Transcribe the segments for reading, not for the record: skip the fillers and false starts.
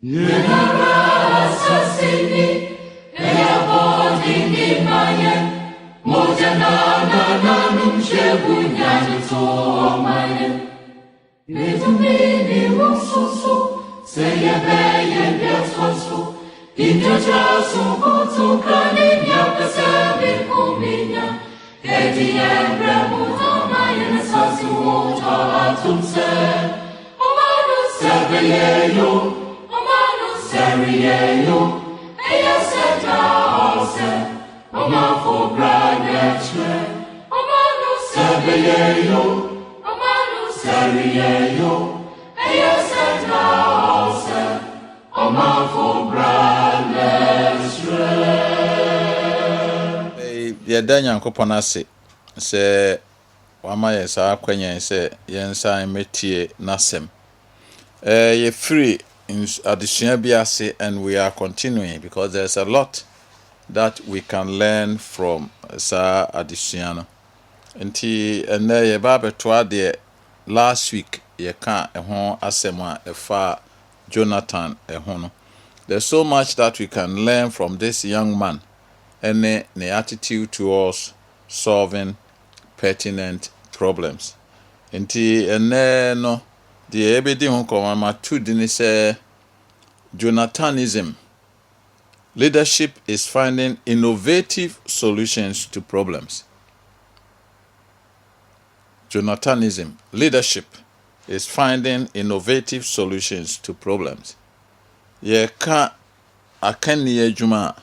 Yenara sasini, eya bodi ni maye, mojana na numshebunya nito maye. Itumini mususu, seyebe biasosu, injaja subutu kani nyakasebe kuminya, edi emre mutamaye nasasu ota atumse, omanu sebeyeyo, Seriyeyo, eya seta ose, omafo branetre, omanu sebeyeyo, omanu seriyeyo, eya seta ose, omafo branetre. Yeda Nyankopon ase se wama yesa akwenye se yensa metie nasem. Ye free in addition biase, and we are continuing because there's a lot that we can learn from sa addition. Nti ene ye ba betwa de last week ye ka ehon asema efa Jonathan ehon. There's so much that we can learn from this young man and the attitude towards solving pertinent problems. Nti ene no the ebedi ho komama tu dini say JONATHANISM. Leadership is finding innovative solutions to problems. JONATHANISM. Leadership is finding innovative solutions to problems. Ye ka akani adwuma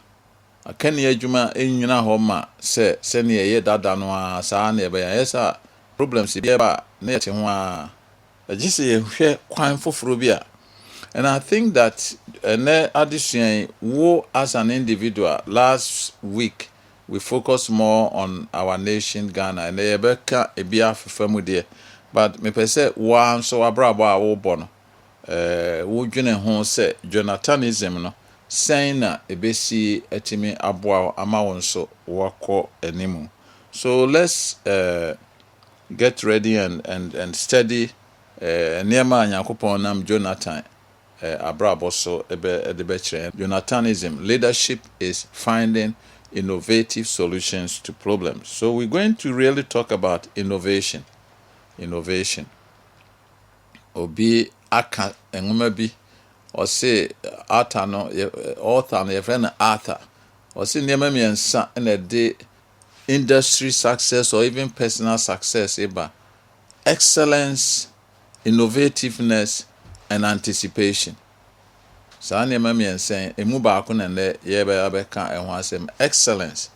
enyina ho ma se ne ye dada no a saa na be ya yesa problems bi ba na ye te ho a agise ye hwe kwan foforo bi a. And I think that addition, as an individual, last week we focused more on our nation, Ghana, and Ebeka Ebia Family. But me pese one so abraba wo bono. Wo dwene ho se JONATHANISM no saying na ebesi etimi aboa ama won so wako enimu. So let's get ready and study niema Nyankopon nam Jonathan abraboso edebechre. JONATHANISM. Leadership is finding innovative solutions to problems. So we're going to really talk about innovation. Obi aka enwuma bi or say author no your friend Arthur or say niema miensa in a day industry success or even personal success eba excellence, innovativeness and anticipation. Sa niema miensa emu ba ko na ne ye be abeka ehwo asem excellence.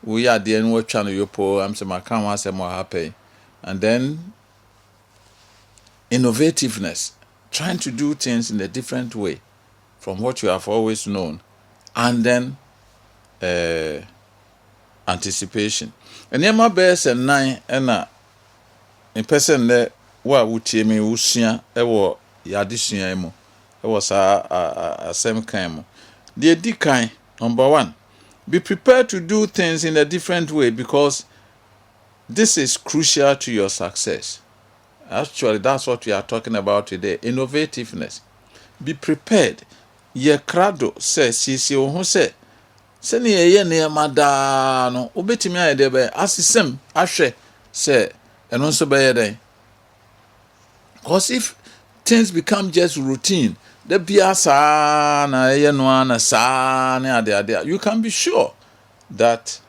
We are the enwo twa no yopo am se maka ho asem o happy. And then innovativeness, trying to do things in a different way from what you have always known. And then anticipation. And yema bears and 9 and in person there wa wutie me usua ewo yadesua emu ewo sa asem kan mu. The edikan number 1, be prepared to do things in a different way because this is crucial to your success. Actually, that's what we are talking about today. Innovativeness. Be prepared. Ye krado says sisi ohun say seni ye ne mada no obetimi ayede be asisem ahwe say eno so be yeden. Because if things become just routine, the biasa na ye no ana sa na ade you can be sure that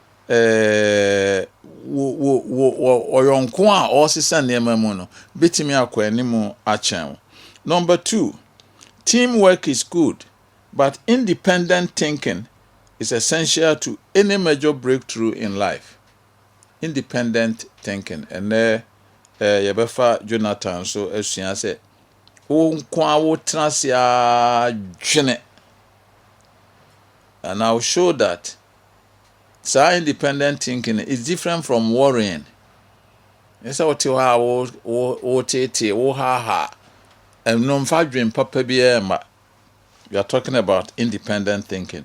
oyonko a osisa niema mu no betimi akwa animu achen. Number 2, teamwork is good, but independent thinking is essential to any major breakthrough in life. Independent thinking. And yebefa Jonathan so esua se onkwa wo trasia dwene. And I'll show that so independent thinking is different from worrying. It's what you have and no dream papa biema. We are talking about independent thinking.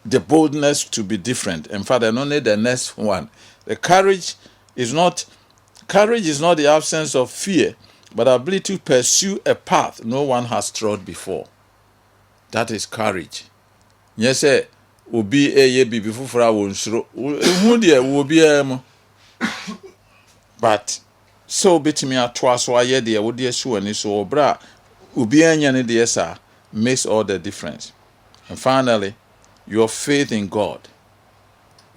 The boldness to be different. In fact, and only the next one. The courage is not the absence of fear, but ability to pursue a path no one has trod before. That is courage. Yes, obi eye bibi fufura wonsuro. Hu de wo bia mo. But so betimi atwa so aye de wo de so ani so obra obi anya ne de sa makes all the difference. And finally, your faith in God.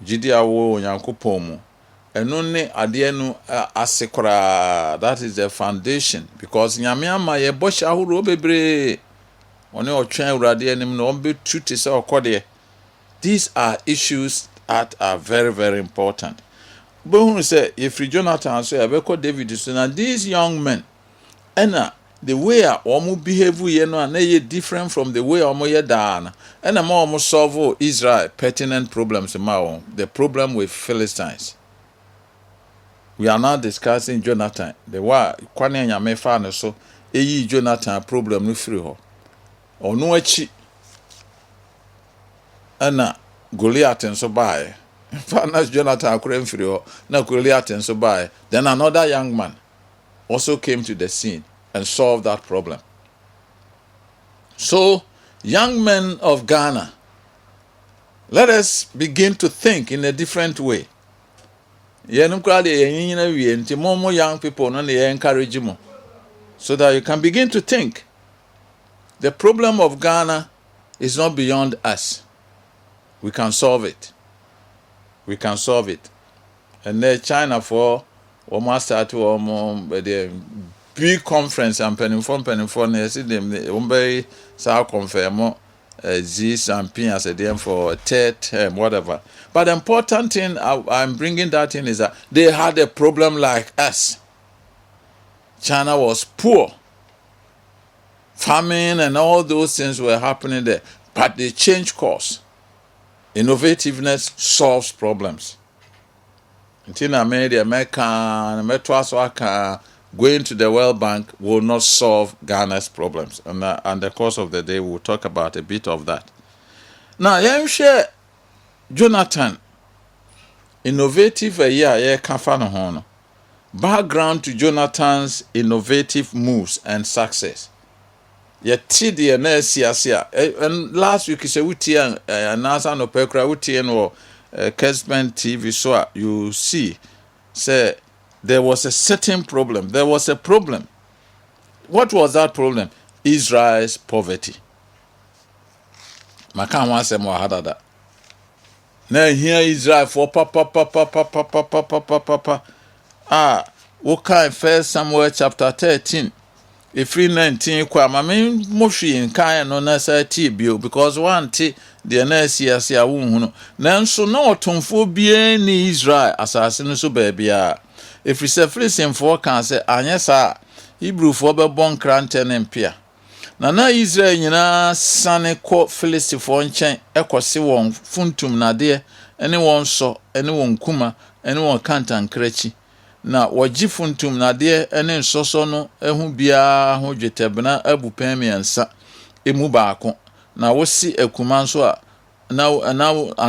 Jidi awo Onyankopon mu. Eno ne ade no asekora. That is the foundation, because nyame ama ye bosha horo bebre. One otwan urade anim no be truth say okode. These are issues that are very, very important. But who say if Jonathan so abeko David so na these young men ena the way omo behave ye no na ye different from the way omo ye da. And omo solve Israel pertinent problems ma the problem with Philistines. We are now discussing Jonathan. The wa kwane nyame fa no so eyi Jonathan problem no free ho. Ono achi ana Goliath nso bae. Fanas Jonathan akure free ho na Goliath nso bae. Then another young man also came to the scene and solved that problem. So, young men of Ghana, let us begin to think in a different way. Young people no encourage you so that you can begin to think. The problem of Ghana is not beyond us. We can solve it. We can solve it. And then China for almost start to the big conference and penny see them very so confirm this and P as a DM for third term, whatever. But the important thing I'm bringing that in is that they had a problem like us. China was poor. Famine and all those things were happening there. But they changed course. Innovativeness solves problems. Until I made the American, going to the World Bank will not solve Ghana's problems. And the course of the day, we'll talk about a bit of that. Now, let me share Jonathan. Innovative background to Jonathan's innovative moves and success. And last week, we announced no pekra we no Kesben TV, so you see, say there was a certain problem. There was a problem. What was that problem? Israel's poverty. Makan wan say more harder that. Now here Israel for what kind 1 Samuel chapter 13. If 19 kwa mame moshi in kan no na sa ti bio because one ti the na sia wonhunu nanso na otomfo bia ni Israel asase no so ba bia if we say Philistine for kan say anya sa Hebrew for be bon krante ne mpia na Israel nyina sane ko Philistine for nchen ekose won funtum na de ene won so ene won kuma ene won Kantanka na waji funtum na de ene nsoso no ehu bia ho dwetebna abupan miensa emu baako na wosi akuma nso a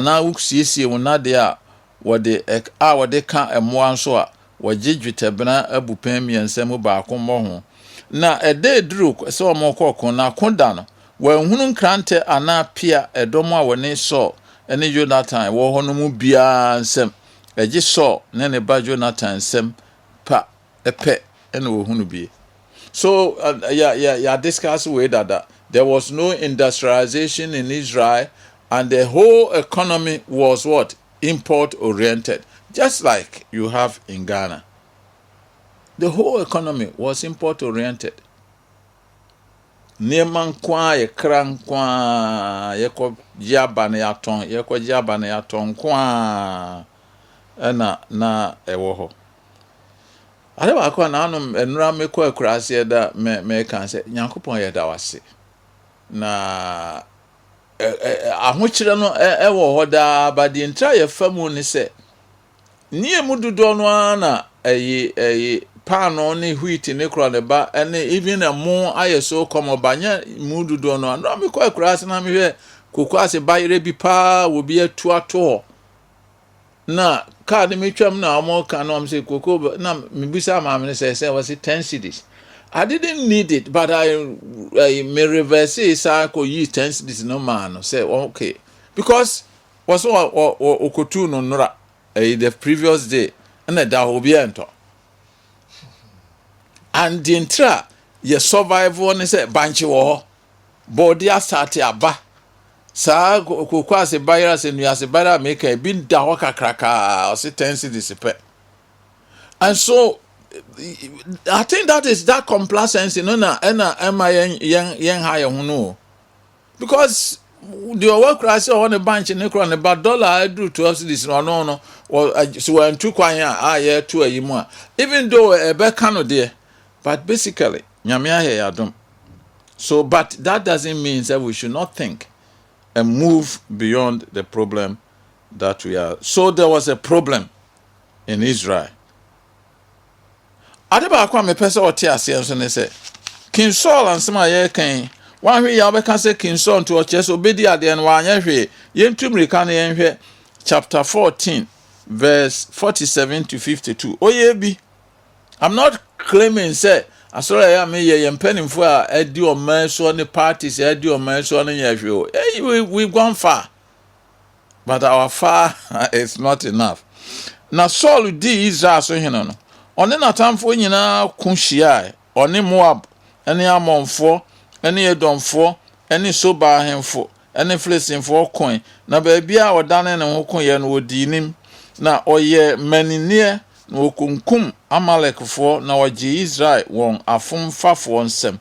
na wusiesie wona de a wode ka emoa nso a waji dwetebna abupan miensa mu baako mo na ede duru se omokoko na koda no wanhunu nkrante ana pia edomo a woni so ene Jonathan wo ho no mu bia nsem eji so ne ba Jonathan sem pa epe ene wo hunu bie. So discuss way that there was no industrialization in Israel and the whole economy was what? Import oriented, just like you have in Ghana. The whole economy was import oriented. Neman kwa ye kran kwa ye ko jaba na yaton kwa na ewo ho. Adewa akwa na anum enura mekọ akurase da me kan se Nyankopon ye da wase. Na ahokyere no ewo ho da ba di ntra ye famu ni se nie mududo no na pano ne wheat ne kro ne ba ene even a mo ayeso komo banya mududo no na mekọ akurase na mehwe kokwase bayire bi pa wo bi atuato na card me twam na amo kan no am say koko na mebisa ma me say was 10 cedis I didn't need it, but I may reverse it. I could use 10 cedis no man. Say okay, because was or okutu no nora the previous day, and that will be enter. And the intra ye survival and say banchi war body start aba. Sa kokwa se bayra se nua se bayra make a bin da ho kakraka or say 10 cedis pe. And so I think that is that complacency no na am I yen high no, because the work class on the bench in the about dollar I do 12 cedis no or so and two kwan ya to a yimu, even though a bekano there, but basically nyame here adom. So but that doesn't mean that we should not think and move beyond the problem that we are. So there was a problem in Israel. Adeba akwa me pese ote ase enso ne se King Saul ansema ye kan wan hwe ya obeka se King Saul to oche so obedi ade no anya hwe yentum rika na yenhwe chapter 14 verse 47 to 52. Oye bi, I'm not claiming say asora ya me ye mpanimfo a edi o man so ne parties edi o man so ne yehwe. Hey, we've gone far, but our far is not enough. Na Saul di Israel so hino no one natamfo nyina kunhia one Moab ene Amonfo ene Edomfo ene Soba ahemfo ene Filistinfo kon na baabia odane ne ho kon ye no odinim na oye maninie na okunkum Amalekfo na oje Israel won afomfafo nsem.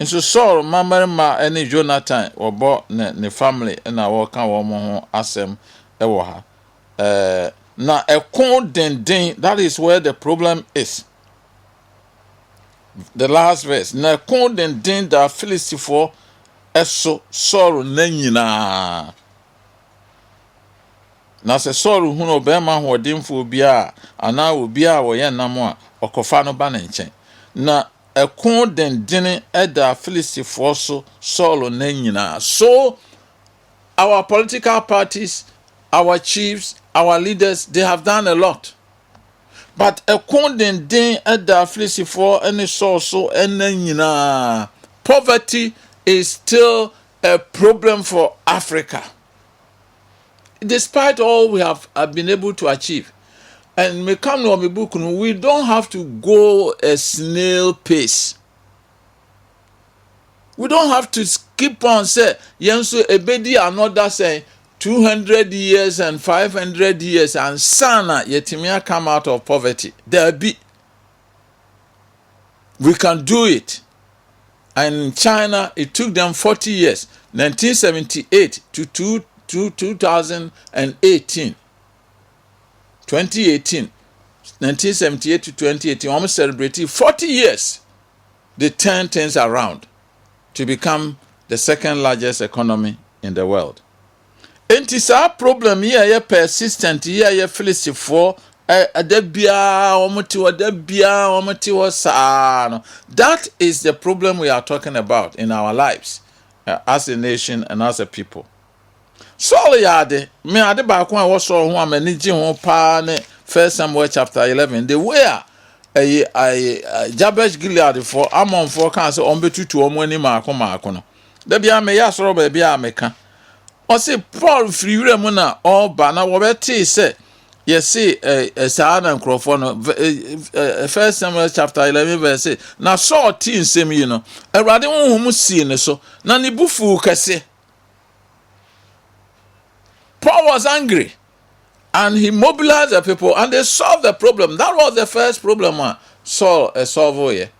Nso Saul mamarima ene Jonathan obo ne family na woka wo mo ho asem ewo ha. Na ekon den, that is where the problem is. The last verse. Na ekon den da Filistifo eso Saul nanyina. Na se Saul hunu obema hodimfo obi a ana obi a wo ye nam a okofa no ba ne nchen. Na ekon den da Filistifo so Saul nanyina. So our political parties, our chiefs, our leaders, they have done a lot. But a condemned at the Filistifo and so and poverty is still a problem for Africa. Despite all we have been able to achieve. And we come to book, we don't have to go a snail pace. We don't have to skip on say yenso ebedi another say 200 years and 500 years and sana yetimia come out of poverty. There be. We can do it. And in China, it took them 40 years, 1978 to 2018. 2018, 1978 to 2018, almost celebrating 40 years. They turned things around to become the second largest economy in the world. Enti sa problem ye persistent ye Filistifo adabia omoti wo sa no. That is the problem we are talking about in our lives as a nation and as a people. Saul yade me ade ba ko a wo so ho amani gi ho pa ne 1 Samuel chapter 11 the way Jabesh Gilead for Ammon for kan se on betutu omani maako no. Da bia me ya soro ba bia meka. Osei Paul friwure mu na oba na wobeti se yesi saana nkrofo no 1 Samuel chapter 11 verse na Saul tin sem yi no Awurade honhom sie ne so na ne bufu kase. Paul was angry and he mobilized the people and they solved the problem. That was the first problem Saul solve here.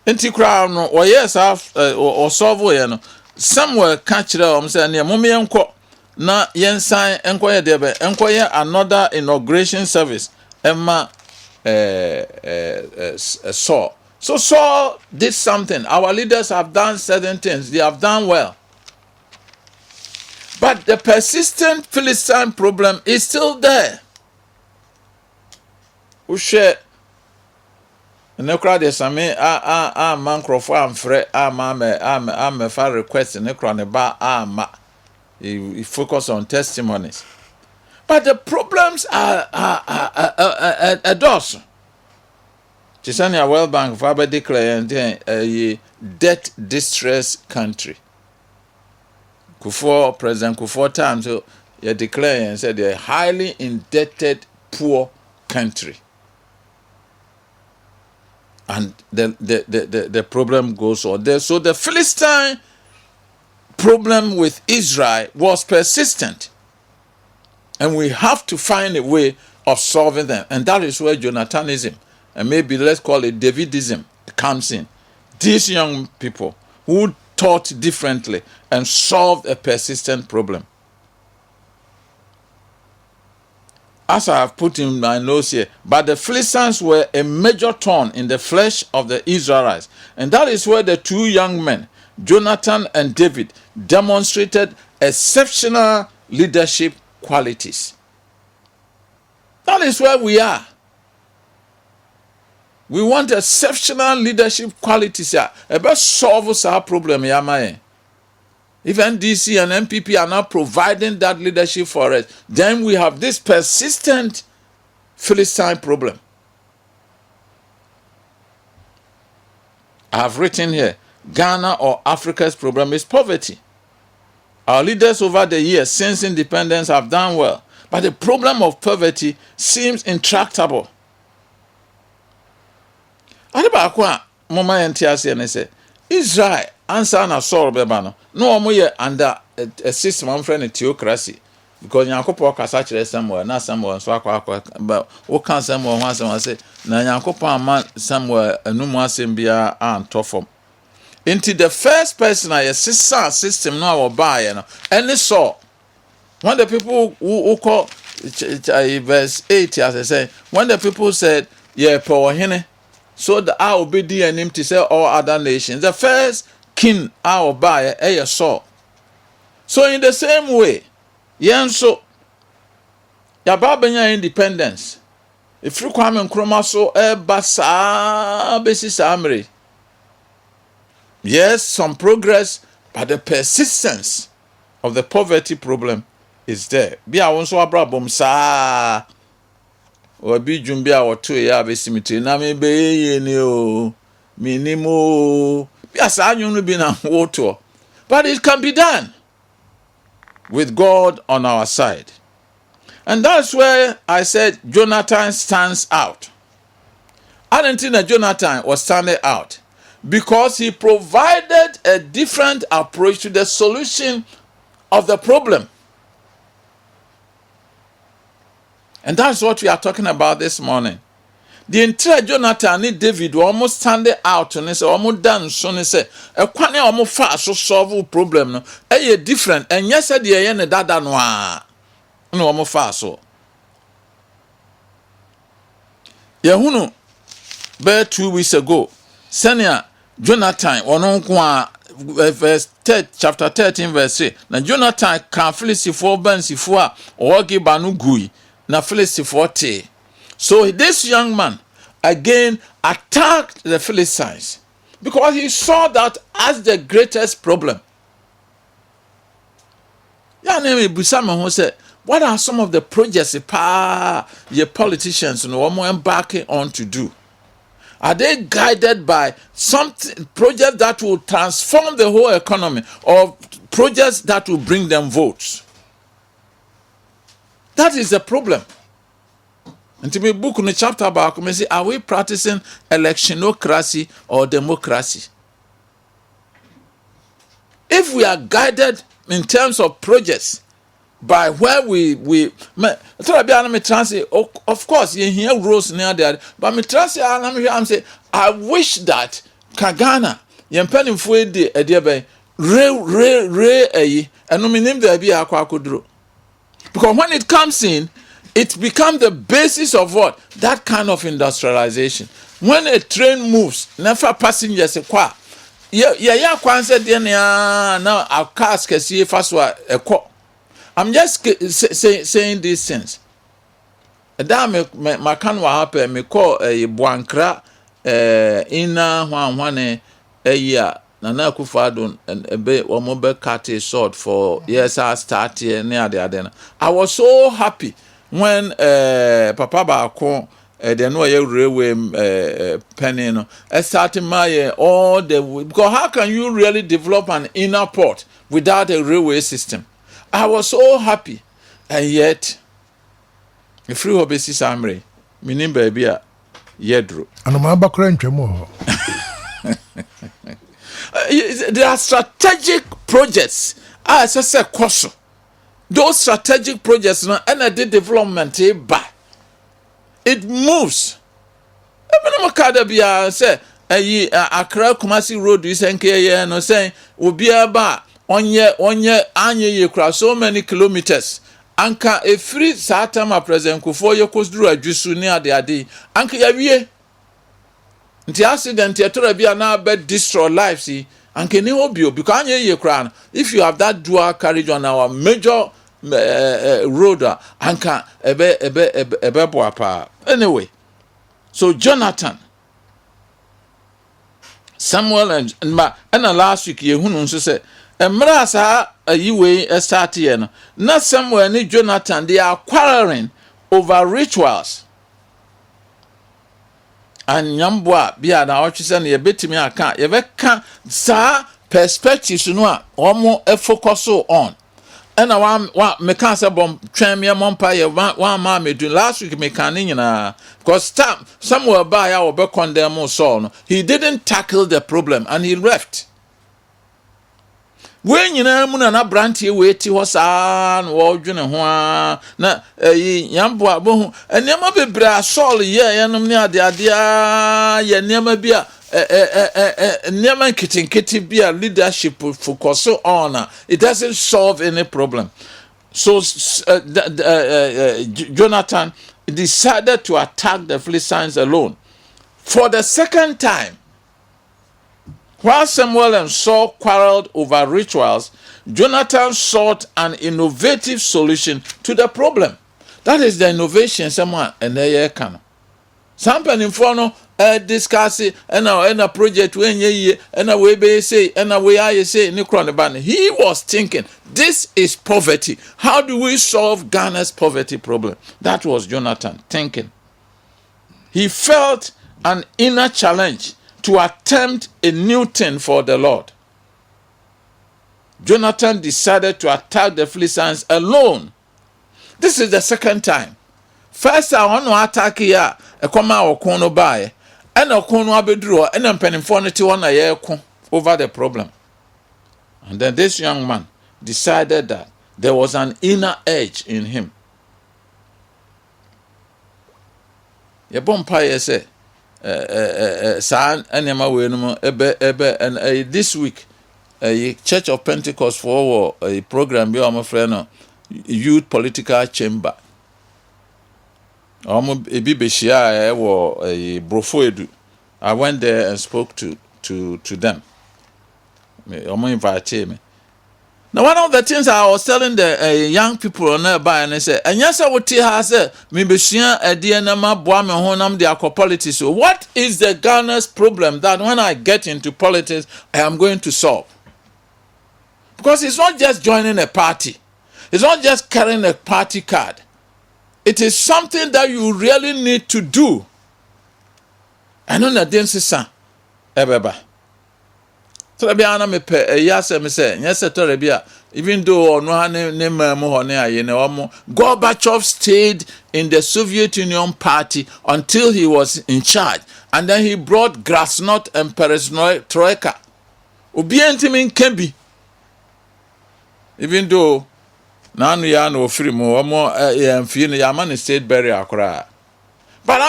Enti kra no o yes o solve here no Samuel catch them say na mommy enko na yensan enko ye debe enko ye another inauguration service emma Saul. So Saul did something. Our leaders have done certain things. They have done well. But the persistent Philistine problem is still there. Ushe ne kra de same man crofo amfre me fa request ne kra ne ba ma. He focus on testimonies. But the problems are those. Chisania World Bank for declare a debt distress country. Kufuor, President Kufuor time, so you declare and said they're a highly indebted, poor country. And the problem goes on there. So the Philistine problem with Israel was persistent. And we have to find a way of solving them. And that is where Jonathanism, and maybe let's call it Davidism, comes in. These young people who thought differently and solved a persistent problem. As I have put in my notes here, but the Philistines were a major thorn in the flesh of the Israelites. And that is where the two young men, Jonathan and David, demonstrated exceptional leadership qualities. That is where we are. We want exceptional leadership qualities. About solve our problem. If NDC and MPP are not providing that leadership for us, then we have this persistent Philistine problem. I have written here, Ghana or Africa's problem is poverty. Our leaders over the years since independence have done well, but the problem of poverty seems intractable. Israel answer na solve beba no omo under a system of theocracy, because Yankopon kasa kire Samuel na Samuel so akwa but wo kan Samuel ho asem say na Yankopon ama Samuel anumu asem bia anto fom. Into the first person I system no our buy no any saw when the people who call verse 8 as I say, when the people said yeah power hene so that I will be the him to say all other nations, the first king our buy a saw. So in the same way, so ya babanya independence. If you come and chroma so basa basis amri. Yes, some progress, but the persistence of the poverty problem is there. Be a won so abrabom sa or be jumbia or 2 year besimiti na me be ni o minimo be asa anyunu bi na water. But it can be done with God on our side. And that's where I said Jonathan stands out. I didn't think that Jonathan was standing out because he provided a different approach to the solution of the problem. And that's what we are talking about this morning. The entire Jonathan and David were almost standing out and say almost done so they say a kwane almost fast so solve problem no e different and yes said the ne dada no almost fast so yehunu be 2 weeks ago senior Jonathan verse chapter 13 verse 3 na Jonathan kan Filistifo bansifo a ogi banu gui na Filistifo te. So this young man again attacked the Philistines because he saw that as the greatest problem. What are some of the projects your politicians embarking on to do? Are they guided by some project that will transform the whole economy or projects that will bring them votes? That is the problem. And to me, book in the chapter about say, are we practicing electionocracy or democracy? If we are guided in terms of projects by where of course you hear rules near there, but me translate I'm say I wish that Kagana yempeni fuede ediebe re and me name there be akwa kodro, because when it comes in it becomes the basis of what? That kind of industrialization. When a train moves, never passengers qua. Yeah, said now our cars can see fast. I'm just saying these things. That my can happen. Me call a buankra ina one a year. Nana Kufadun and a bit or mobile cut a sword for yes, I start here near the Adena. I was so happy when Papa Bako they know a railway penny, no, starting my all the way. Because how can you really develop an inner port without a railway system? I was so happy, and yet, if you have a summary, meaning baby, yedro. And I'm about more. There are strategic projects. As I said, those strategic projects, energy development, it moves. Even Makada say, Accra Kumasi Road, you say, no saying, will be about 1 year, you cross so many kilometers. Anka a free Satama present, Kufo Yokos drew a juice near the Adi. Anka Yavier. The accident here be now bed destroy lives, see, and can you obio because you crown if you have that dual carriage on our major road anka ebe boapa. Anyway, so Jonathan, Samuel and last week you who say emrasa a start here not Samuel ni Jonathan, they are quarreling over rituals. And Yambwa bia na ochisen ye betimi aka ye beka sa perspectives no a omo focus on and wa me kan say bom twen me mompa ye wa ma me do last week me kan nyina because somewhere by ya obe condemn Saul no, he didn't tackle the problem and he left. When you know na branty wait ho saa na wo dwene ho na yamboa bo enema bebra Saul ye yenom ne ade ye enema bia enema kitinkiti bia leadership focus on it doesn't solve any problem. So Jonathan decided to attack the Philistines alone for the second time. While Samuel and Saul quarreled over rituals, Jonathan sought an innovative solution to the problem. That is the innovation someone and they can. Some people no discuss it and a project when ye and a way be say and a way I say ban. He was thinking, this is poverty. How do we solve Ghana's poverty problem? That was Jonathan thinking. He felt an inner challenge to attempt a new thing for the Lord. Jonathan decided to attack the Philistines alone. This is the second time. First, I want to attack here. A comma or corner by, and a corner abedro, and a pennyfornity on a year over the problem. And then this young man decided that there was an inner edge in him. Ye bompire say, and this week, a Church of Pentecost for a program, my friend, Youth Political Chamber. I went there and spoke to them. Invite me. Now, one of the things I was telling the young people on nearby, and they said, and yes, I would tell her, say, maybe she a DNA boam and honam the politics. So, what is the Ghana's problem that when I get into politics, I am going to solve? Because it's not just joining a party, it's not just carrying a party card. It is something that you really need to do. I know that didn't say, Ebeba. So be ana me pe yase me say yes torebia even though no name mo Gorbachev stayed in the Soviet Union party until he was in charge, and then he brought Glasnost and Perestroika. Obi entimin kembi even though nanu ya no free mo emfie no ya man state burial akra. But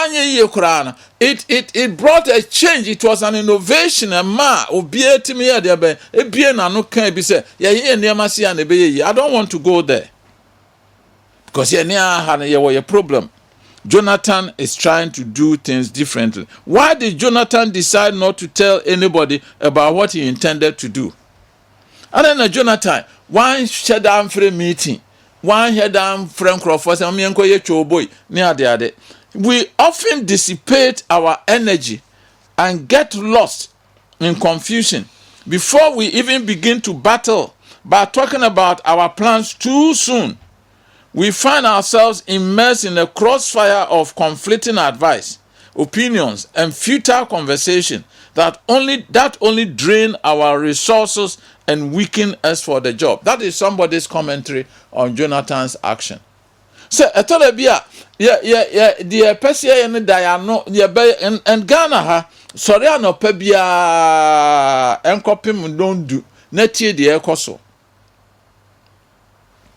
it brought a change. It was an innovation. And I don't want to go there because a problem. Jonathan is trying to do things differently. Why did Jonathan decide not to tell anybody about what he intended to do? And then Jonathan, one shut down for a meeting, one head down from Crawford, we often dissipate our energy and get lost in confusion before we even begin to battle by talking about our plans too soon. we find ourselves immersed in a crossfire of conflicting advice, opinions, and futile conversation that only drain our resources and weaken us for the job. That is somebody's commentary on Jonathan's action. So, etolebia, the Persia and Diano, and Ghana ha, sorry, no pebia, and copim don't do, netie the ekoso.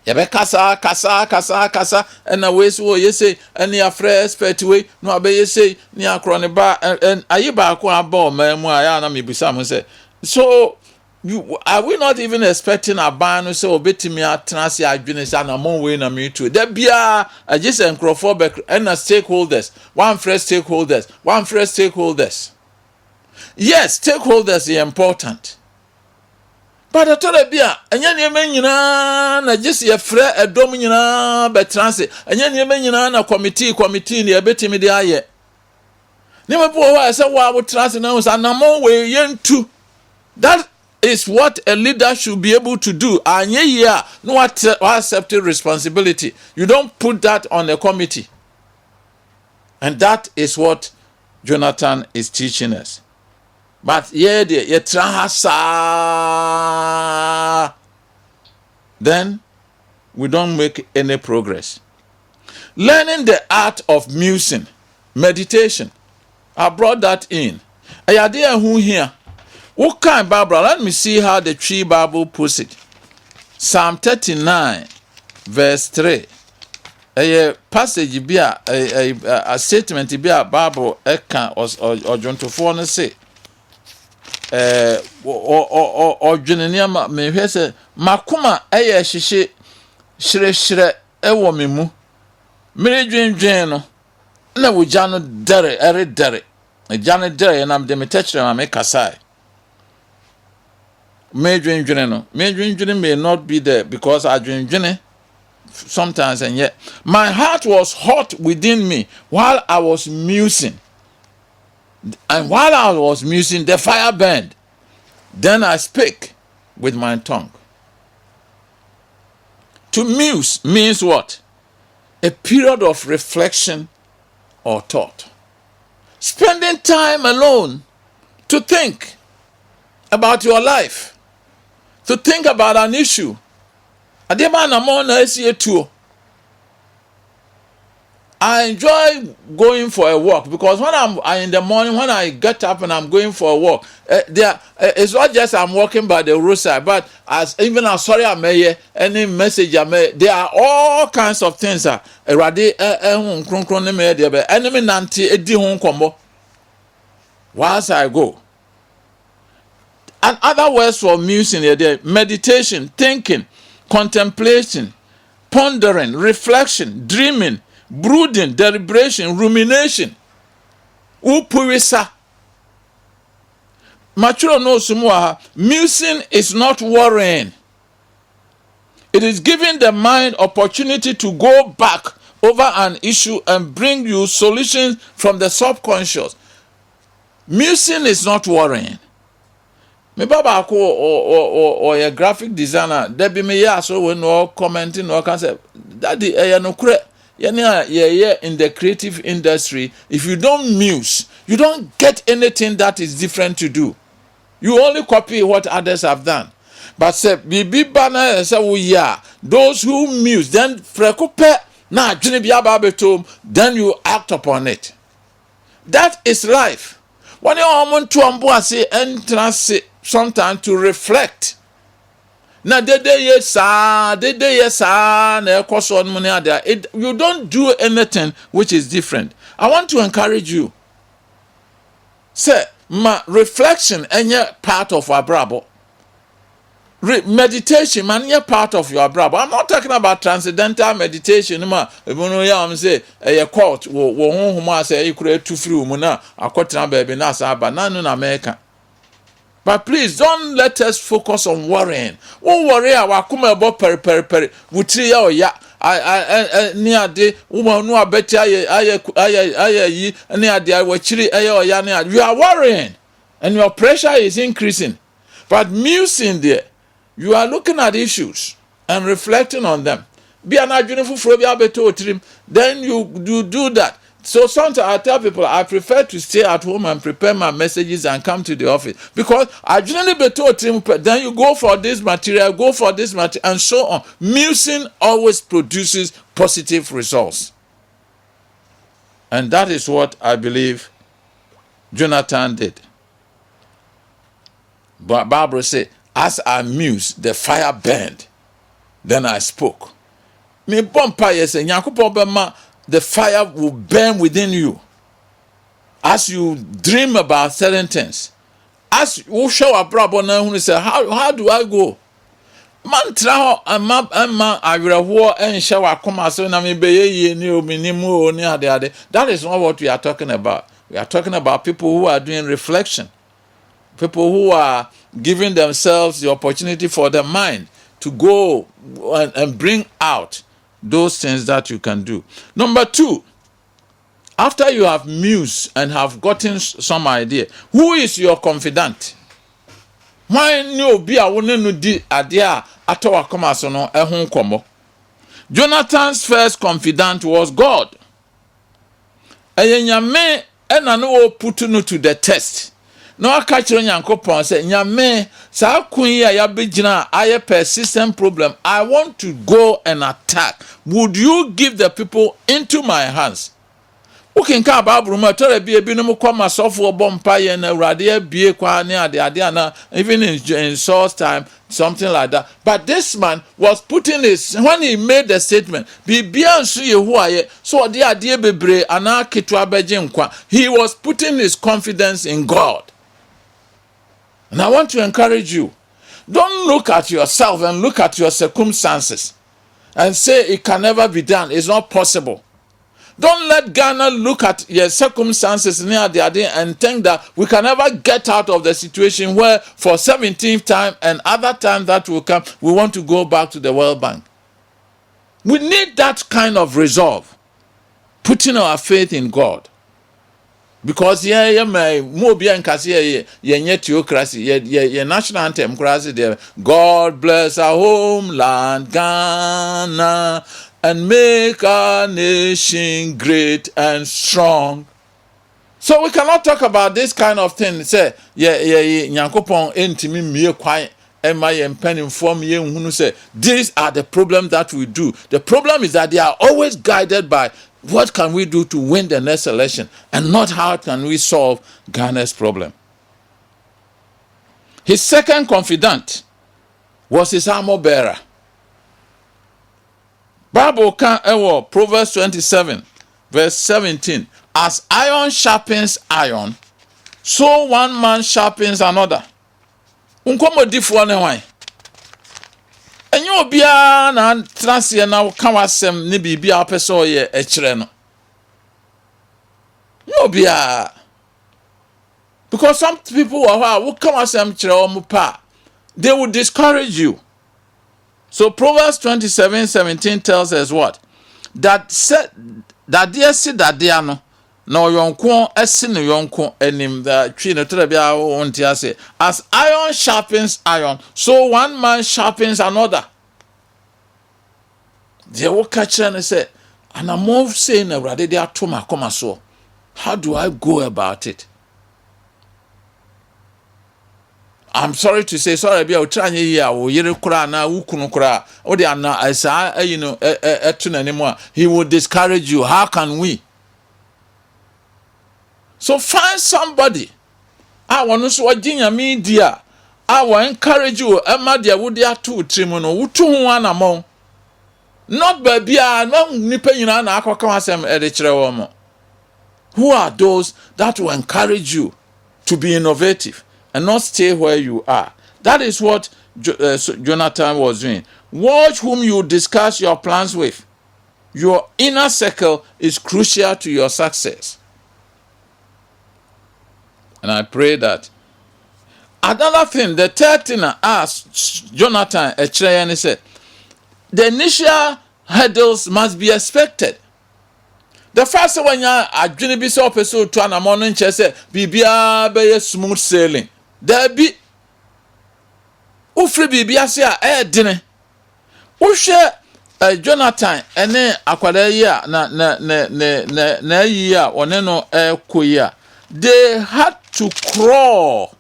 Yabe kasa, and a way so you say, and your fresh expert way, no abe you say, near croniba, and ayiba kwa bo, memoir, me be some say. So, are we not even expecting a ban so bit me at Transia Guinness and a more way na me too? There be a just and Crawford and a stakeholders, one fresh stakeholders. Yes, stakeholders are important. But I told you, and yan men na just a fre a domina by transit, and yan men na committee near betting me the aye. Never poor I said, why would transit now and no more way yen too. That is what a leader should be able to do. And no accepting responsibility. You don't put that on a committee. And that is what Jonathan is teaching us. But then we don't make any progress. Learning the art of musing, meditation. I brought that in. I idea who here. What kind Bible? Let me see how the Tree Bible puts it. Psalm 39, verse 3. A passage be a statement be a Bible eka or John to phone say. Or Juniniama me say Makuma eye shishe shire ewo me mu. Mere dwen no na wo gya no dere ere dere. Gya no dere na me tetchere ma me kasai. May not be there because I dream sometimes, and yet my heart was hot within me while I was musing. And while I was musing, the fire burned. Then I spake with my tongue. To muse means what? A period of reflection or thought. Spending time alone to think about your life. To think about an issue. I enjoy going for a walk because when I'm in the morning, when I get up and I'm going for a walk, it's not just I'm walking by the roadside, but I may any message I may, there are all kinds of things. Once I go. And other words for musing here, meditation, thinking, contemplation, pondering, reflection, dreaming, brooding, deliberation, rumination. Upurisa. Mature no sumwa. Musing is not worrying. It is giving the mind opportunity to go back over an issue and bring you solutions from the subconscious. Musing is not worrying. Me baba or a graphic designer, there be me so when no commenting or can say daddy no kure in the creative industry. If you don't muse, you don't get anything that is different to do. You only copy what others have done. But say bibi bana say those who muse then frekope na adwene bia ba betom, then you act upon it. That is life. When you want to ambuase entrance sometimes to reflect. Now you don't do anything which is different. I want to encourage you. Say, my reflection any part of our brabo. Meditation, man, part of your brabo. I'm not talking about transcendental meditation. I'm say a court wo say you create two free muna akotena baby na saba na no na America. But please don't let us focus on worrying. Won't worry our kuma about peri. Wutri ya oya. I near de woman no abeti aye near de wachiri aye oya near. You are worrying and your pressure is increasing. But musing there, you are looking at issues and reflecting on them. be an adwene fufuro bi abeto otrim, then you do that. So sometimes I tell people I prefer to stay at home and prepare my messages and come to the office, because I generally beto otrim, then you go for this material, and so on. Musing always produces positive results. And that is what I believe Jonathan did. But Barbara said, as I mused, the fire burned. Then I spoke. Me bompa yese nyankopon bema, the fire will burn within you. As you dream about certain things. As you show up, and say, how do I go? Man traho amma awreho en shower akoma so na me beye ni ominimu oni ade. That is not what we are talking about. We are talking about people who are doing reflection. People who are giving themselves the opportunity for the mind to go and bring out those things that you can do. Number 2, after you have mused and have gotten some idea, who is your confidant? Why no be a woman no di adia atawa koma so no ehun komo? Jonathan's first confidant was God. Nyame ena no put no to the test. No aka kire Nyankopon say nyame sa kun ya ya begina aye persistent problem. I want to go and attack. Would you give the people into my hands? Ukin ka Bible ma tore bi ebinom kwama sofo bompa ye na urade bie kwa ne ade na, even in Saul's time, something like that. But this man was putting his, when he made the statement, bibia nso ye hu aye so ade ade bebre ana ketu abeje nkwa, he was putting his confidence in God. And I want to encourage you, don't look at yourself and look at your circumstances and say it can never be done, it's not possible. Don't let Ghana look at your circumstances near the idea and think that we can never get out of the situation where for 17th time and other time that will come, we want to go back to the World Bank. We need that kind of resolve, putting our faith in God. Because theocracy, national anthem, God bless our homeland, Ghana, and make our nation great and strong. So we cannot talk about this kind of thing. Say, Nyankopon entimi mie kwan ema ye pen inform ye nhunu say these are the problems that we do. The problem is that they are always guided by what can we do to win the next election, and not how can we solve Ghana's problem. His second confidant was his armor bearer. Bible can Proverbs 27 verse 17. As iron sharpens iron, so one man sharpens another. Unkomo difo ne wan. Enyo bia na transie na ka wasem ne bibia peso ye ekire no. No bia. Because some people will come wasem kire o pa, they will discourage you. So Proverbs 27:17 tells us what? That said that dear said that dear no yonko esi no yonko enim the tree no tell bia won't say as iron sharpens iron, so one man sharpens another. They will catch and say, and I'm more saying already they are to my come so. How do I go about it? I'm sorry to say, sorry, be out trying here, or Yerukura, na Ukunukura, or the Anna, I say, anymore. He will discourage you. How can we? So find somebody. I want to so a media. I will encourage you. Emma, dear, would there two trimono, utu one among. Not baby, no nipping an aquacasem editor. Who are those that will encourage you to be innovative and not stay where you are? That is what Jonathan was doing. Watch whom you discuss your plans with. Your inner circle is crucial to your success. And I pray that. Another thing, the third thing I asked Jonathan, he said, the initial hurdles must be expected. The first one, I didn't be so episode to an morning chess, Bibia be smooth sailing. There be Ufri Bibia say, dinner. Ushe Jonathan ene akwada yi a na yi a one no koyi a they had to crawl.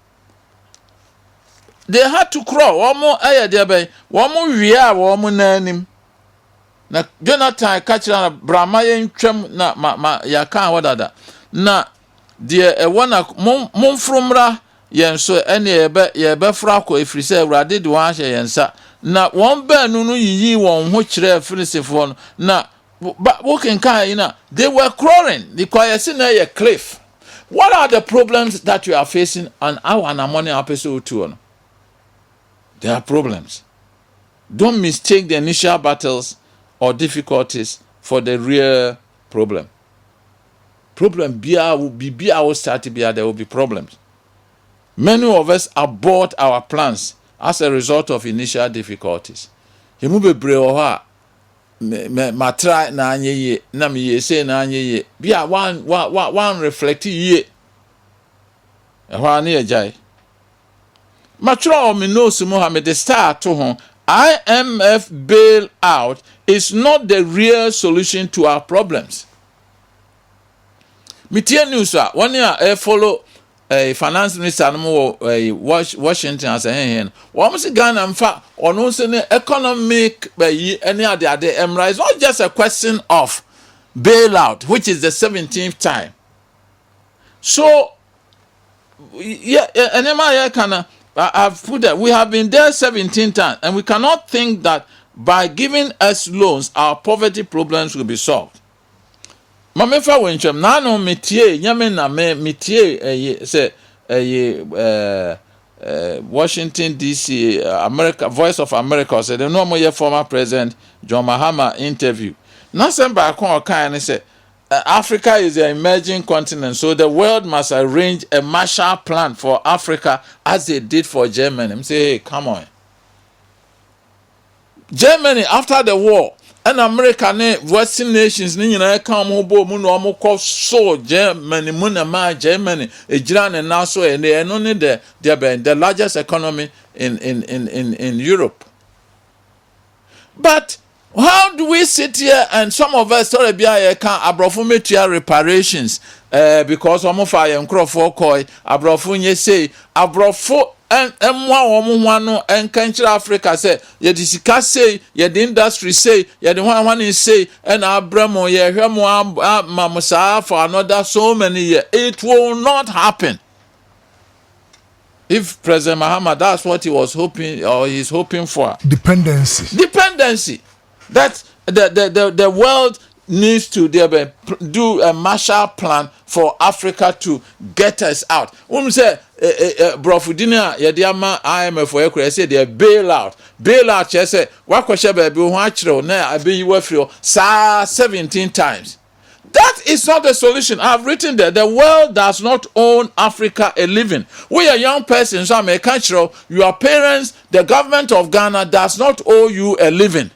Womo aye de ben womo wie a womo nanim na Jonathan ka kira na brama ye ntwam na ma ya kan wadada na de wona momfromra yen so ene ye be fra ko efrise awrade de wan hye yensa na won ba nu yiyi won ho kire filisefo no na walking kan na they were crawling because na ye cliff. What are the problems that you are facing on our morning episode 2? There are problems. Don't mistake the initial battles or difficulties for the real problem. Problem will start to be there will be problems. Many of us abort our plans as a result of initial difficulties. You move a brew ma try na anye na me ye say na anye ye bia one reflect ye ehwa na ye jai matro me no su Mohammed the start to hon IMF bailout is not the real solution to our problems. Media news one year follow a finance minister no Washington as a hen one say Ghana mfa ono say ne economic yi any ade emra. It's not just a question of bailout, which is the 17th time. So yeah, I've put that we have been there 17 times, and we cannot think that by giving us loans our poverty problems will be solved. Mamefa wenchem na no metie nyame na metie say Washington DC America Voice of America said the normal former president John Mahama interview. Na semba kon kan ne say Africa is an emerging continent, so the world must arrange a Marshall Plan for Africa as they did for Germany. I'm saying, hey, come on. Germany, after the war, and America, Western nations, come home, so Germany, Germany, Iran, and now so, and they are only the largest economy in Europe. But how do we sit here and some of us sorry be can abrofo reparations because omofa ye nkrofo koi abrofo nye say abrofo emwa omo no enkanchira Africa say ye di sika say ye di industry say ye di hwan say and abramo ye hwemo mamusa for another so many years. It will not happen. If President Mahama, that's what he was hoping or he's hoping for. Dependency. That the world needs to do a Marshall Plan for Africa to get us out. Say Brofudina yediama IMF for ekure say the bailout che say wa kwahye ba bi ho akire na abeyi wafrio sa 17 times. That is not the solution. I've written there. The world does not own Africa a living. We are young persons, so I can't show your parents, the government of Ghana does not owe you a living.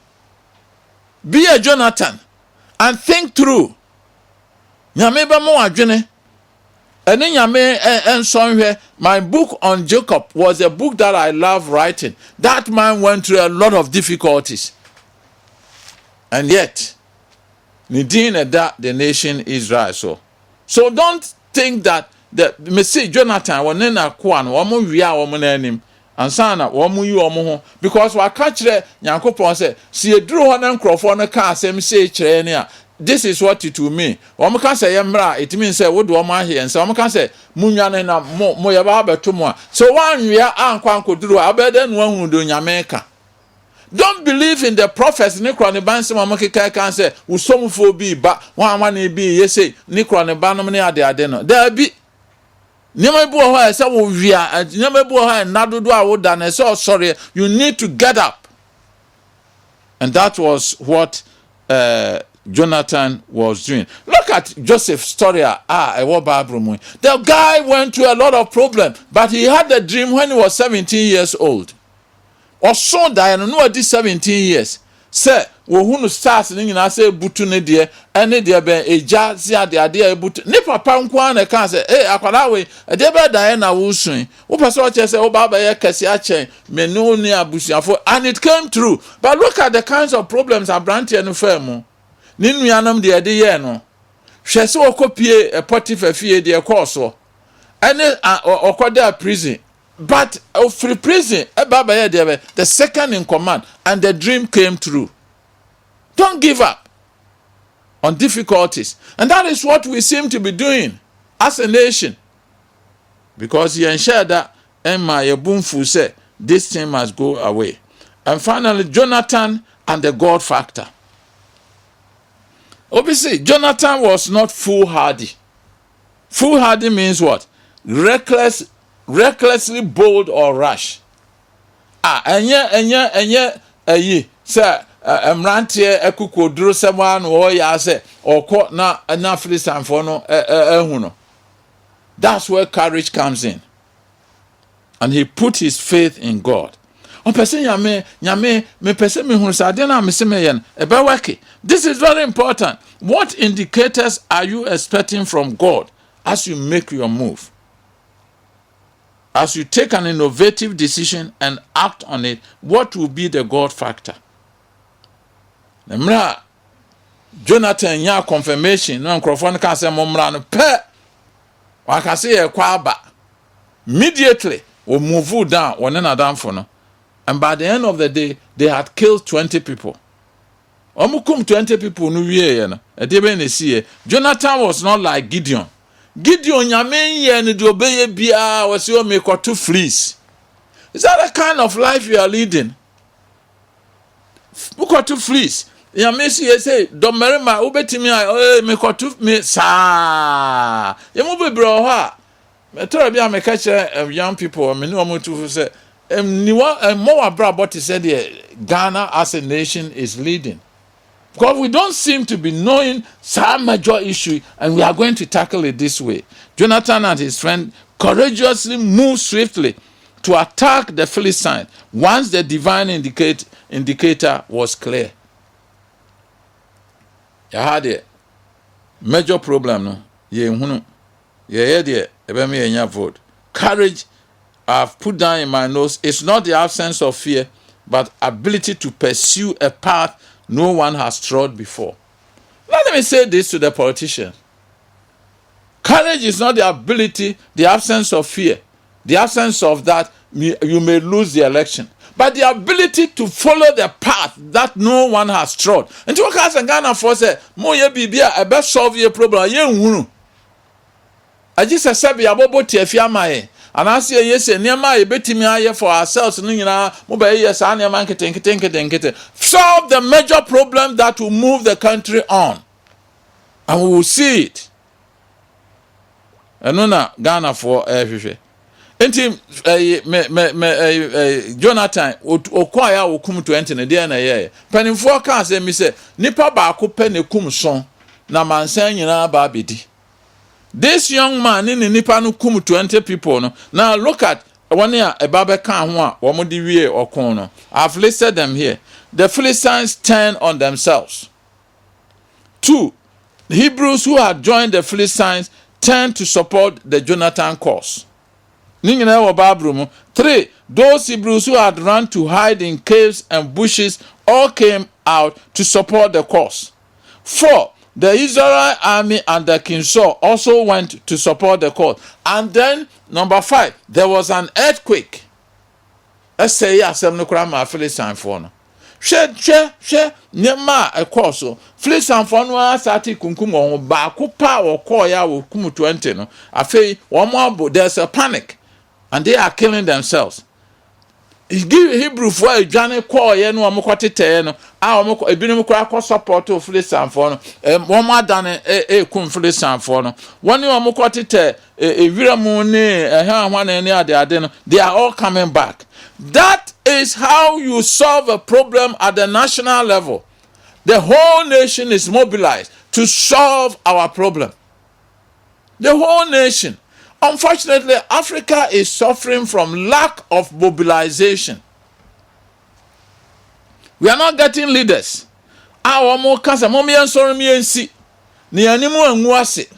Be a Jonathan and think through. Nyame ba mo adwene. Ene nyame ensonhwe. My book on Jacob was a book that I love writing. That man went through a lot of difficulties. And yet, the nation Israel so don't think that the Messi Jonathan wonena kwa no omo wia omo nanim ansa na omo yi omo ho because wa ka kire Nyankopon say si eduru ho na nkrofo no ka asem say kire ne a this is what it will mean. Omo ka say yemra it means say wo do omo ahye nsa omo ka say munwane na mo ye ba beto mo a so wan wia ankwa nkoduru abede no ahunu do nyame ka. Don't believe in the prophets. Nikro ne ban se mama keka kan se usomfo bi ba wan bi ye say nikro ne ban no ne ade no. There be nyama bu ho e se wo wia nyama bu ho e nadodo a wo da na se sorry you need to get up. And that was what Jonathan was doing. Look at Joseph's story. The guy went through a lot of problems, but he had a dream when he was 17 years old. Or so die no 17 years. Say, wo hunu stars ni nyina say butu ne de ene de ben eja si ade butu ne papa nko an na kan say akwala we de be dan na wo sun wo pese o che say wo ba ye kese a chen menu ni abusuafo, and it came true. But look at the kinds of problems abrantie no famu ni nuanam de ye no hwe se okopie Potiphar fie de course ene okoda prison. But free prison, the second in command, and the dream came true. Don't give up on difficulties. And that is what we seem to be doing as a nation. Because he ensured that Emma Yebunfu said, this thing must go away. And finally, Jonathan and the God factor. Obviously, Jonathan was not foolhardy. Foolhardy means what? Recklessly bold or rash. Enye say emrantie ekukoduro sema no o ya say okọ na Philistine for no ehu no. That's where courage comes in. And he put his faith in God. On person nyame me person me hunu sa de na me se me yen e be work. This is very important. What indicators are you expecting from God as you make your move? As you take an innovative decision and act on it, what will be the God factor? Nemra Jonathan ya confirmation no microphone can say momra no pe waka say e kwa aba immediately we move down one another for no, and by the end of the day they had killed 20 people. Omukum 20 people no wie no e dey be na see. Jonathan was not like Gideon Nyame ye ne de obeye bia was you make or to fleece. Is that the kind of life you are leading? Book to fleece. Nyame say don't marry my ubetimi make or to me sa. You move bro ha. Me tell bia me catch young people me no to say niwa more abroad what he said Ghana as a nation is leading. Because we don't seem to be knowing some major issue, and we are going to tackle it this way. Jonathan and his friend courageously moved swiftly to attack the Philistines once the divine indicator was clear. You had a major problem, no? Vote. Courage, I've put down in my notes, it's not the absence of fear, but ability to pursue a path no one has trod before. Let me say this to the politicians. Courage is not the ability, the absence of fear. The absence of that, you may lose the election. But the ability to follow the path that no one has trod. And to work in Ghana for say, mo ye bibia, I best solve your problem. Ye ngunu. I just said, be abobo tiafia mae. And I say yes, Nema betimi aye for ourselves. Yes, solve the major problem that will move the country on, and we will see it. And no Ghana for everything. Jonathan okwaya okum 20 ne de na ye. Penimfo kan say me say nipa ba ko pe ne kum son na mansan nyina ba bedi. This young man in the Nipanu kum 20 people. No? Now look at 1 year a Babakan Wamudi or Kono. I've listed them here. The Philistines turned on themselves. 2. The Hebrews who had joined the Philistines turned to support the Jonathan cause. 3. Those Hebrews who had run to hide in caves and bushes all came out to support the cause. 4. The Israel army under King Saul also went to support the cause. And then, number 5, there was an earthquake. Let's say, yes, I'm not going to Philistine for no. Nema a course. Philistine for no, Sati Kunkum on Bakupa or Koya or Kumu 20. No, I feel one more, there's a panic, and they are killing themselves. Hebrew for a Johnny call yen one more no a binum crack support to Philistine for no one more than a cum Philistine for no one more a viramone a hand one any other they are all coming back. That is how you solve a problem at the national level. The whole nation is mobilized to solve our problem. The whole nation. Unfortunately, Africa is suffering from lack of mobilization. We are not getting leaders Our more casa, mommy and sorry me and see. Ni animal and was it.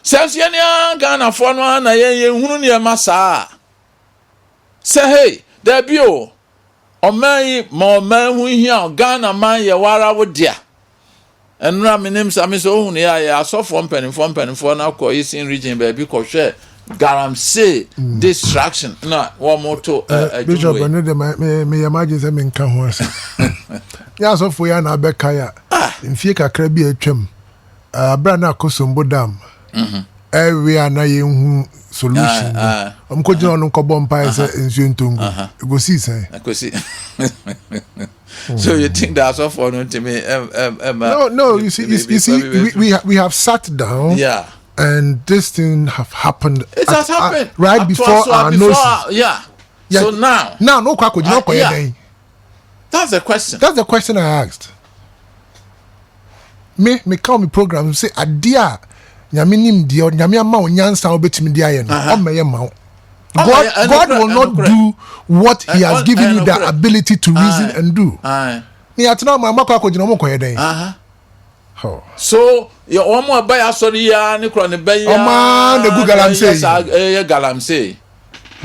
Says Yania Ghana for one, I ain't near Massa. Say, hey, there be o. O may more man who here Ghana man Yawara would dear. And Raminim Samis own, I saw from penny for now, cohesion region, baby, share. Galamsey distraction. No, one more to Bishop, me imagine them in Kahwas. Yes, of we are now Bekaya. In Fika Krabi a chum. Brana Kosumbo Dam. We are na solution. I'm going on Cobom Pies in Juntungo. Go see, say. I could see. So you think that's all for to me? No, you see, we have sat down. Yeah. And this thing have happened. It has happened right before our noses. Yeah. So now, no kwako yeah. That's the question. That's the question I asked. Me call me program say adia nyame nim dia nyame ama onyansa obetimi dia ye no omeye ma. God will not do what he has given you the ability to reason and do. Me atena ma kwako gina mo koye den. Oh. So your omo buy sorry ya ni kro ne buy ya. Oma the Google am say. Yes, galamsey.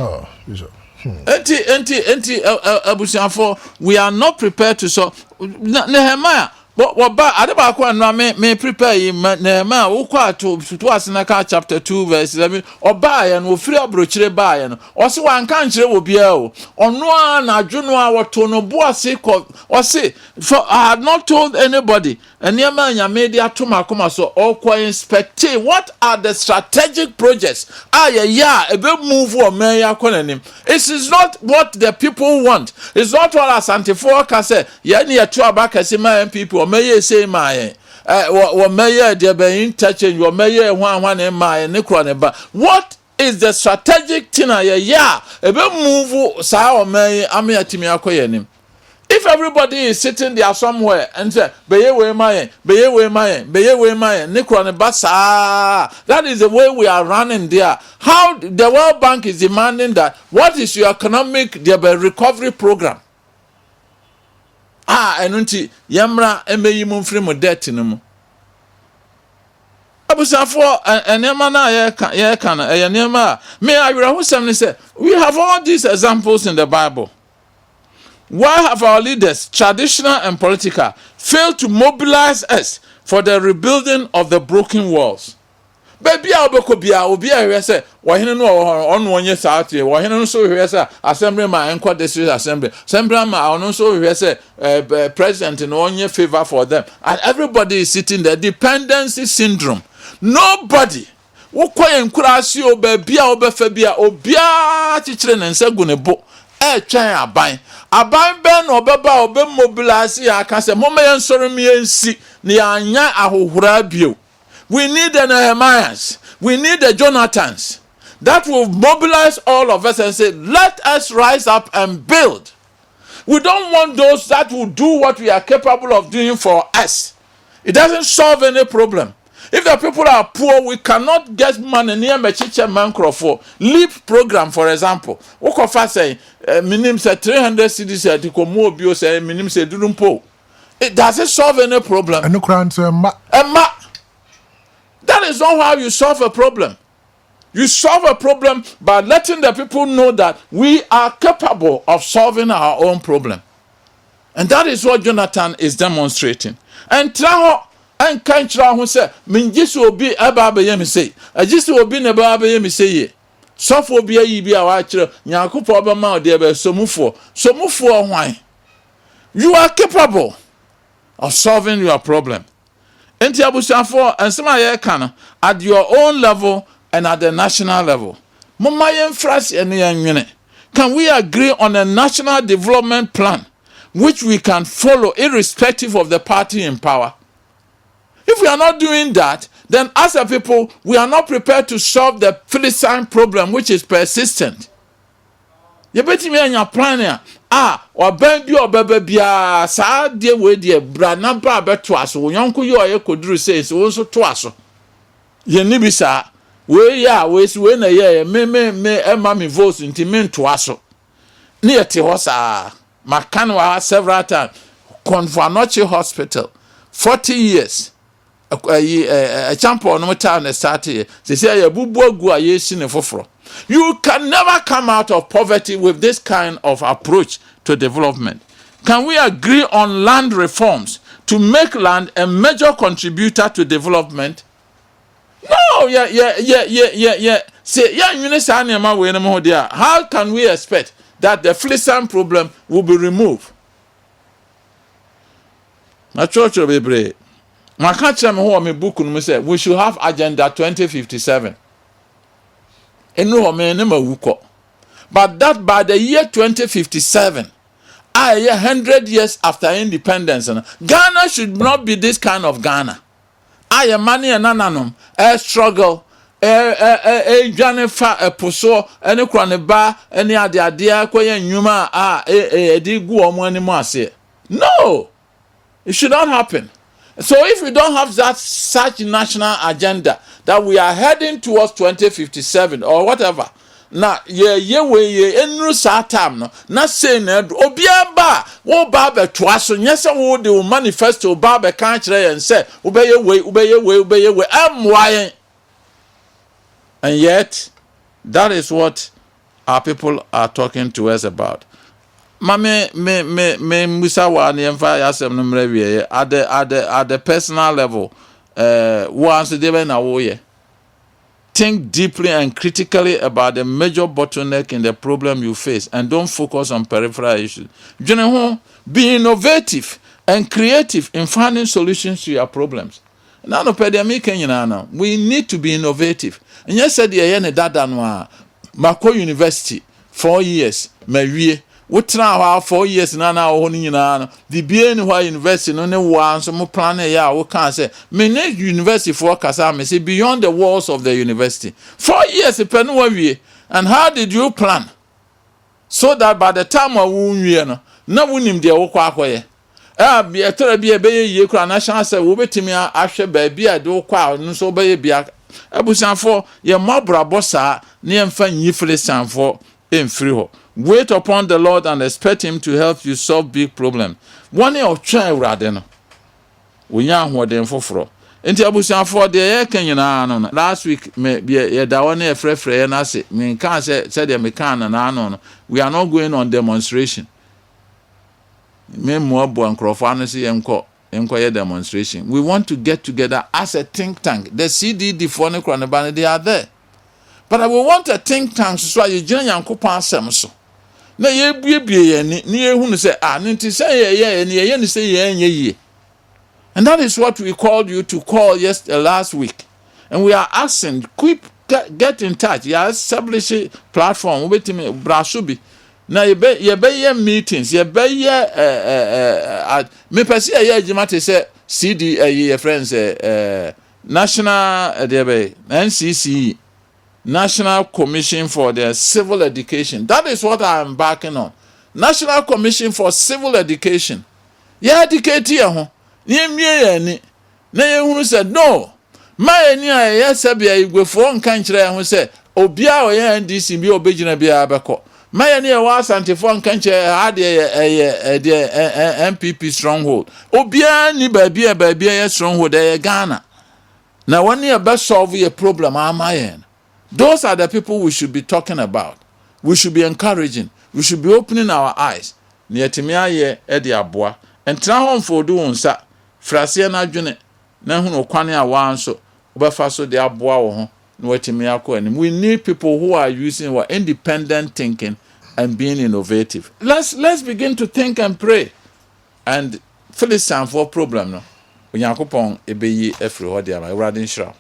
Oh, Bishop. Enti abusiafo, we are not prepared to so Nehemiah. But adeba kwa no me prepare him Nehemiah wo kwa to Asenaka chapter 2 verse 11 oba ya no ofiri abrochire ba ya no o se wan kan kire wo bia o ono na adwono a woto no bo ase o se for I had not told anybody eniema nyame dia to makoma so all kwa inspect what are the strategic projects ebe move o man ya konanim. It is not what the people want. It's not what Asantefo ka say ye ne yeto abaka se man people may say my may there be interchange or may one in my necroneba. What is the strategic thing? Yeah, a bit move sa may amiatimia koyenim. If everybody is sitting there somewhere and say, Beyewe my, necroneba sa, that is the way we are running there. How the World Bank is demanding that? What is your economic recovery program? Enunti yamra emeyi mu mfiri mu debt no mu abusafo enema na ye kana enema me awirahusam ne say we have all these examples in the Bible. Why have our leaders, traditional and political, failed to mobilize us for the rebuilding of the broken walls? Baby abeko bia obi ahwe say wo hene no ono onye saate wo hene no so hwe say assembly ma enko district assembly ma ono so hwe say president no onye favor for them, and everybody is sitting there. Dependency syndrome. Nobody wo koyen kurasi o baby a obefa bia obia chichire ne nsagu ne bo twan aban ben obeba obe mobilize ya ka say momeyen soro mi ensi ne anya ahohora bio. We need the Nehemiahs. We need the Jonathans that will mobilize all of us and say, let us rise up and build. We don't want those that will do what we are capable of doing for us. It doesn't solve any problem. If the people are poor, we cannot get money near Mechiche Mancro for LEAP program, for example. Wokofa say, minim say 300 cities at Ikomo Bio say, minim say Dudumpo. It doesn't solve any problem. That is not how you solve a problem. You solve a problem by letting the people know that we are capable of solving our own problem. And that is what Jonathan is demonstrating. And Traho and Kanchra who said, Minjis will be Ababa Yemi say, I just will be Nababa Yemi say, Safo be a yibi a watcher, Yakupo Obama, dear Somufo, why? You are capable of solving your problem. Enti abusafo ensema ye kana at your own level and at the national level. Mama yen frase ene yanwene. Can we agree on a national development plan which we can follow irrespective of the party in power? If we are not doing that, then as a people, we are not prepared to solve the Philistine problem which is persistent. You bet me anya plan ya. Oban bi obebe bia saa de we de bra na bra beto aso yonko yo ye koduru say so so to aso ye ni bi saa we ya we si we na ye me ema me votes nti me to aso ne ye te ho saa makan wa several times Convanoche hospital 40 years. A champion no time started. They say you can never come out of poverty with this kind of approach to development. Can we agree on land reforms to make land a major contributor to development? No, yeah. Say, how can we expect that the Philistine problem will be removed? My church will be brave. My country, my book, we should have Agenda 2057. But that by the year 2057, 100 years after independence, Ghana should not be this kind of Ghana. Money and nananum, struggle, Janifa, Poso, any craneba, any idea, Numa, no, it should not happen. So if we don't have that such national agenda that we are heading towards 2057 or whatever, now enru satam no na say na obiaba wo ba betwa so nyese wo de manifesto ba be kan kire yen say ubeye we amwayen. And yet that is what our people are talking to us about. Me musa wa ne mfa yasem no mra at the personal level once they na wo ye. Think deeply and critically about the major bottleneck in the problem you face and don't focus on peripheral issues. Be innovative and creative in finding solutions to your problems. Now, we need to be innovative. And yes, said dada no Mako University 4 years, what now 4 years now the BN University no one so mo plan we can say many university for kasa me say beyond the walls of the university 4 years and how did you plan so that by the time we no na wunim de wo kwa akoye be etora bi ye kura na chance we betimi ahwe ba bia de wo kwa no so be bia abusanfo ye mobrabo sa ne emfa nyifre sanfo emfiri ho. Wait upon the Lord and expect him to help you solve big problems. One of try radeno. We nya ho den foforo. Enti abusuafo de ye kanyina no. Last week me ye da one e frefre na se. Me kan say de me kan na no. We are not going on demonstration. Me mo abo ankrofo anu se yenko ye demonstration. We want to get together as a think tank. The CDD for ne kroneba they are there. But I will want a think tank so you join Yankopon asem so. Na ye biebie ni ehunu say nti say ye ni say ye. And that is what we called you to call last week. And we are asking get in touch. You establish a platform with me brasubi. Na ye be meetings, ye be me pese ye agimate say CD ye friends national NCC National Commission for the Civil Education. That is what I am backing on. National Commission for Civil Education. Yeah, educate you. Ni who said no. My yes, we for country who said, Obia or NDC be obedient be abako. My was anti-phone country had a MPP stronghold. Obia ni baby stronghold Ghana. Now when you best solve a problem, am those are the people we should be talking about. We should be encouraging. We should be opening our eyes. Nietimia ye edi aboa. Entra hon for do unsa. Frase na dwene. Na hunu kwane a wanso. Obefa so de aboa wo ho. Na wetimia ko anim. We need people who are using our independent thinking and being innovative. Let's begin to think and pray. And Philistine for problem no. Onyankopon ebeyi efri ho de ama. Ewrade nshira.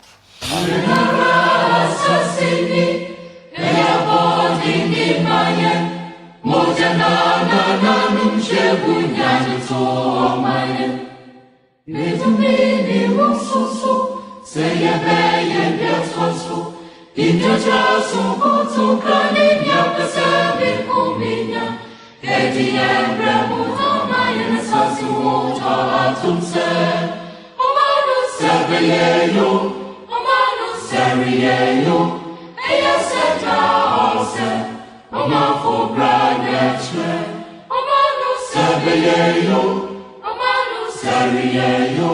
Seriyeyo